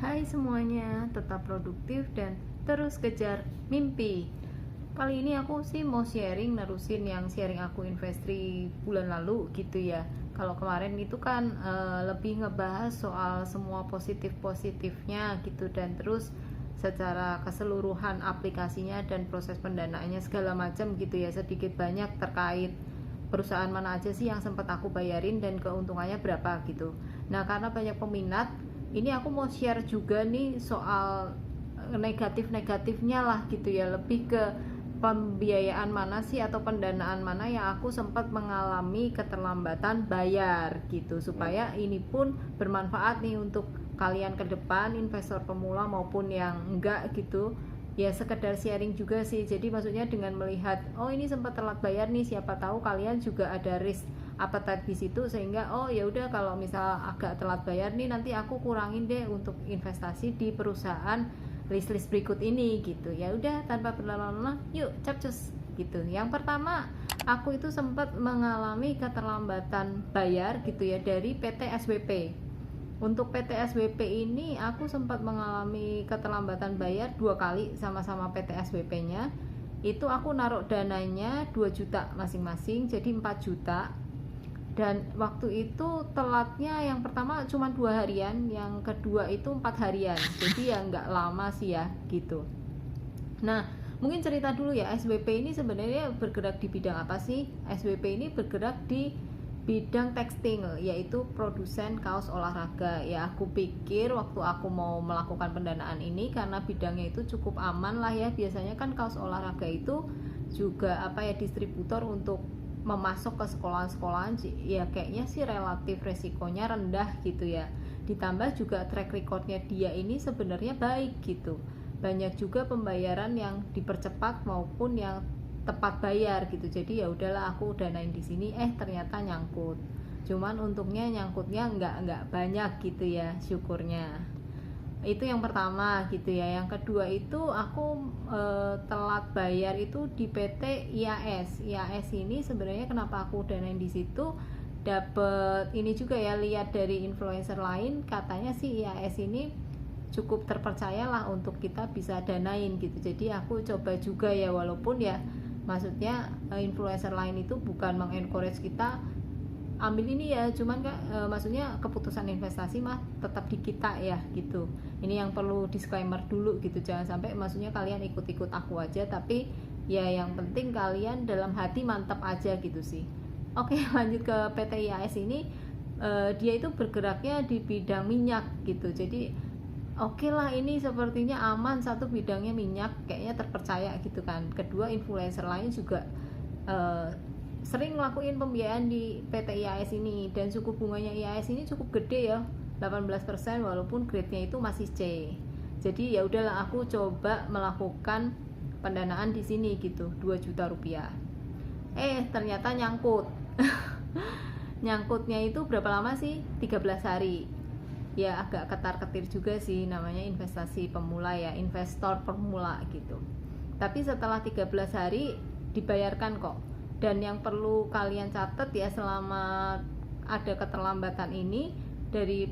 Hai semuanya, tetap produktif dan terus kejar mimpi. Kali ini aku sih mau nerusin yang sharing aku investasi bulan lalu gitu ya. Kalau kemarin itu kan lebih ngebahas soal semua positif-positifnya gitu, dan terus secara keseluruhan aplikasinya dan proses pendanaannya segala macam gitu ya, sedikit banyak terkait perusahaan mana aja sih yang sempat aku bayarin dan keuntungannya berapa gitu. Nah, karena banyak peminat, ini aku mau share juga nih soal negatif-negatifnya lah gitu ya, lebih ke pembiayaan mana sih atau pendanaan mana yang aku sempat mengalami keterlambatan bayar gitu, supaya ini pun bermanfaat nih untuk kalian ke depan, investor pemula maupun yang enggak gitu ya, sekedar sharing juga sih. Jadi maksudnya dengan melihat oh ini sempat telat bayar nih, siapa tahu kalian juga ada risk appetite di situ, sehingga oh ya udah kalau misal agak telat bayar nih, nanti aku kurangin deh untuk investasi di perusahaan list berikut ini gitu. Ya udah, tanpa berlama-lama yuk capcus gitu. Yang pertama, aku itu sempat mengalami keterlambatan bayar gitu ya dari PT SWP. Untuk PT SWP ini aku sempat mengalami keterlambatan bayar 2 kali sama-sama PT SWP-nya. Itu aku naruh dananya 2 juta masing-masing, jadi 4 juta. Dan waktu itu telatnya yang pertama cuma 2 harian, yang kedua itu 4 harian. Jadi ya nggak lama sih ya gitu. Nah, mungkin cerita dulu ya, SWP ini sebenarnya bergerak di bidang apa sih? SWP ini bergerak di bidang tekstil, yaitu produsen kaos olahraga. Ya, aku pikir waktu aku mau melakukan pendanaan ini, karena bidangnya itu cukup aman lah ya. Biasanya kan kaos olahraga itu juga distributor untuk memasok ke sekolahan-sekolahan, ya kayaknya sih relatif resikonya rendah gitu ya. Ditambah juga track recordnya dia ini sebenarnya baik gitu. Banyak juga pembayaran yang dipercepat maupun yang tepat bayar gitu. Jadi ya udahlah, aku danain di sini, ternyata nyangkut. Cuman untungnya nyangkutnya nggak banyak gitu ya, syukurnya. Itu yang pertama gitu ya. Yang kedua itu aku telat bayar itu di PT IAS. IAS ini sebenarnya kenapa aku danain di situ, dapet ini juga ya, lihat dari influencer lain, katanya sih IAS ini cukup terpercaya lah untuk kita bisa danain gitu. Jadi aku coba juga ya, walaupun ya maksudnya influencer lain itu bukan mengencourage kita ambil ini ya, cuman maksudnya keputusan investasi mah tetap di kita ya gitu. Ini yang perlu disclaimer dulu gitu, jangan sampai maksudnya kalian ikut-ikut aku aja, tapi ya yang penting kalian dalam hati mantap aja gitu sih. Oke, lanjut ke PT IAS ini. Dia itu bergeraknya di bidang minyak gitu. Jadi oke lah, ini sepertinya aman, satu bidangnya minyak, kayaknya terpercaya gitu kan. Kedua, influencer lain juga sering ngelakuin pembiayaan di PT IAS ini, dan suku bunganya IAS ini cukup gede ya, 18%, walaupun grade-nya itu masih C. Jadi ya udahlah, aku coba melakukan pendanaan di sini gitu, 2 juta rupiah. Ternyata nyangkut. Nyangkutnya itu berapa lama sih? 13 hari. Ya agak ketar-ketir juga sih, namanya investasi pemula ya, investor pemula gitu. Tapi setelah 13 hari dibayarkan kok. Dan yang perlu kalian catat ya, selama ada keterlambatan ini, dari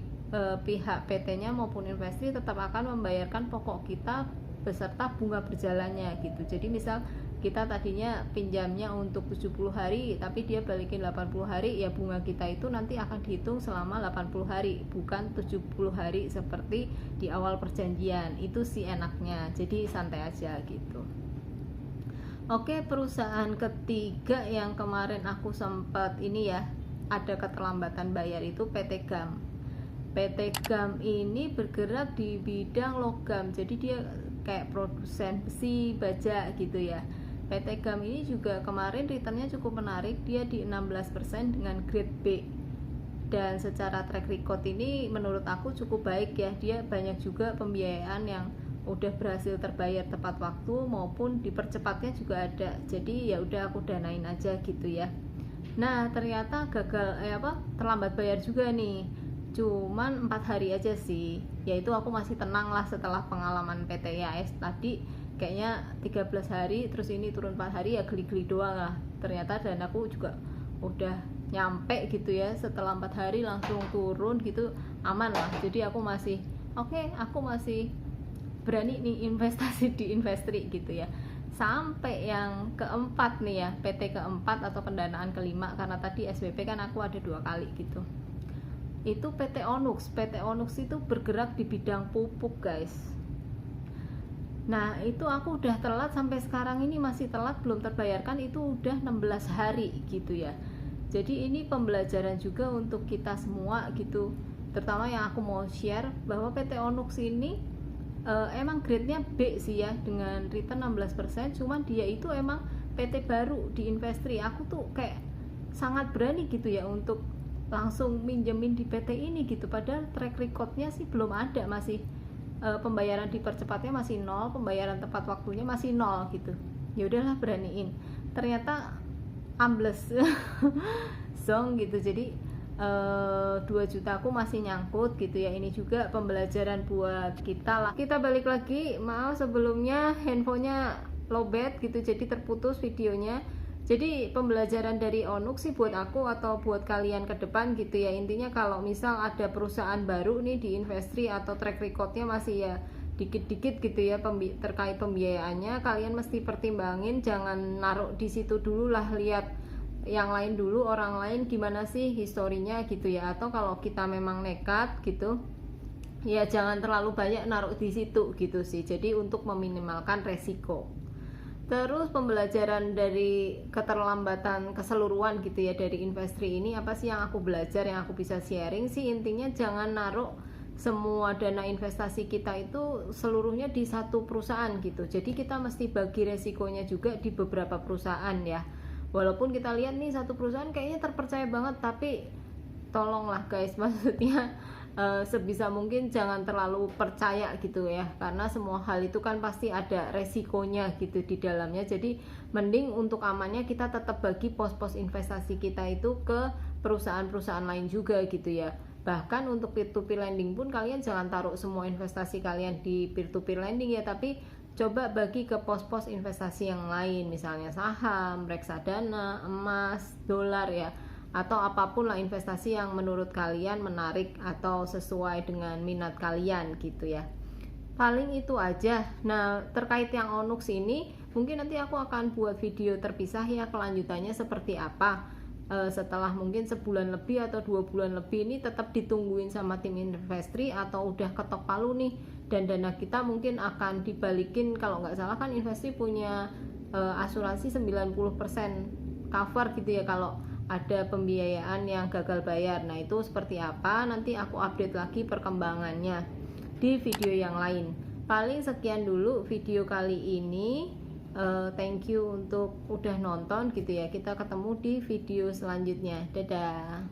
pihak PT-nya maupun investasi tetap akan membayarkan pokok kita beserta bunga berjalannya gitu. Jadi misal kita tadinya pinjamnya untuk 70 hari tapi dia balikin 80 hari, ya bunga kita itu nanti akan dihitung selama 80 hari, bukan 70 hari seperti di awal perjanjian. Itu sih enaknya, jadi santai aja gitu. Oke, perusahaan ketiga yang kemarin aku sempat ini ya, ada keterlambatan bayar, itu PT GAM. PT GAM ini bergerak di bidang logam, jadi dia kayak produsen besi, baja gitu ya. PT GAM ini juga kemarin returnnya cukup menarik, dia di 16% dengan grade B. Dan secara track record ini menurut aku cukup baik ya, dia banyak juga pembiayaan yang udah berhasil terbayar tepat waktu maupun dipercepatnya juga ada. Jadi ya udah, aku danain aja gitu ya. Nah, ternyata gagal terlambat bayar juga nih. Cuman 4 hari aja sih. Yaitu aku masih tenang lah setelah pengalaman PT IAS tadi, kayaknya 13 hari terus ini turun 4 hari ya geli-geli doang lah. Ternyata danaku juga udah nyampe gitu ya, setelah 4 hari langsung turun gitu, aman lah. Jadi aku masih oke, aku masih berani nih investasi di Investri gitu ya. Sampai yang keempat nih ya, PT keempat atau pendanaan kelima, karena tadi SBP kan aku ada 2 kali gitu. Itu PT Onyx. PT Onyx itu bergerak di bidang pupuk, guys. Nah, itu aku udah telat sampai sekarang ini masih telat, belum terbayarkan, itu udah 16 hari gitu ya. Jadi ini pembelajaran juga untuk kita semua gitu. Terutama yang aku mau share bahwa PT Onyx ini emang grade-nya B sih ya, dengan return 16%, cuman dia itu emang PT baru di Investri. Aku tuh kayak sangat berani gitu ya untuk langsung minjemin di PT ini gitu, padahal track record-nya sih belum ada, masih pembayaran dipercepatnya masih 0, pembayaran tepat waktunya masih 0 gitu. Ya udahlah, beraniin. Ternyata ambles zong gitu. Jadi 2 juta aku masih nyangkut gitu ya. Ini juga pembelajaran buat kita lah. Kita balik lagi, maaf sebelumnya handphonenya lowbat gitu, jadi terputus videonya. Jadi pembelajaran dari Onyx sih buat aku atau buat kalian ke depan gitu ya. Intinya kalau misal ada perusahaan baru nih di Investri atau track recordnya masih ya dikit-dikit gitu ya terkait pembiayaannya, kalian mesti pertimbangin, jangan naruh di situ dulu lah, lihat yang lain dulu, orang lain gimana sih historinya gitu ya. Atau kalau kita memang nekat gitu ya jangan terlalu banyak naruh di situ gitu sih. Jadi untuk meminimalkan resiko. Terus pembelajaran dari keterlambatan keseluruhan gitu ya dari Investri ini, apa sih yang aku belajar, yang aku bisa sharing sih, intinya jangan naruh semua dana investasi kita itu seluruhnya di satu perusahaan gitu. Jadi kita mesti bagi resikonya juga di beberapa perusahaan ya. Walaupun kita lihat nih satu perusahaan kayaknya terpercaya banget, tapi tolonglah guys, maksudnya sebisa mungkin jangan terlalu percaya gitu ya, karena semua hal itu kan pasti ada resikonya gitu di dalamnya. Jadi mending untuk amannya kita tetap bagi pos-pos investasi kita itu ke perusahaan-perusahaan lain juga gitu ya. Bahkan untuk peer-to-peer lending pun kalian jangan taruh semua investasi kalian di peer-to-peer lending ya, tapi coba bagi ke pos-pos investasi yang lain, misalnya saham, reksadana, emas, dolar ya, atau apapun lah investasi yang menurut kalian menarik atau sesuai dengan minat kalian gitu ya. Paling itu aja. Nah, terkait yang Onyx ini mungkin nanti aku akan buat video terpisah ya, kelanjutannya seperti apa. Setelah mungkin sebulan lebih atau 2 bulan lebih ini tetap ditungguin sama tim Investri atau udah ketok palu nih, dan dana kita mungkin akan dibalikin. Kalau nggak salah kan Investri punya asuransi 90% cover gitu ya kalau ada pembiayaan yang gagal bayar. Nah itu seperti apa nanti aku update lagi perkembangannya di video yang lain. Paling sekian dulu video kali ini. Thank you untuk udah nonton gitu ya. Kita ketemu di video selanjutnya. Dadah.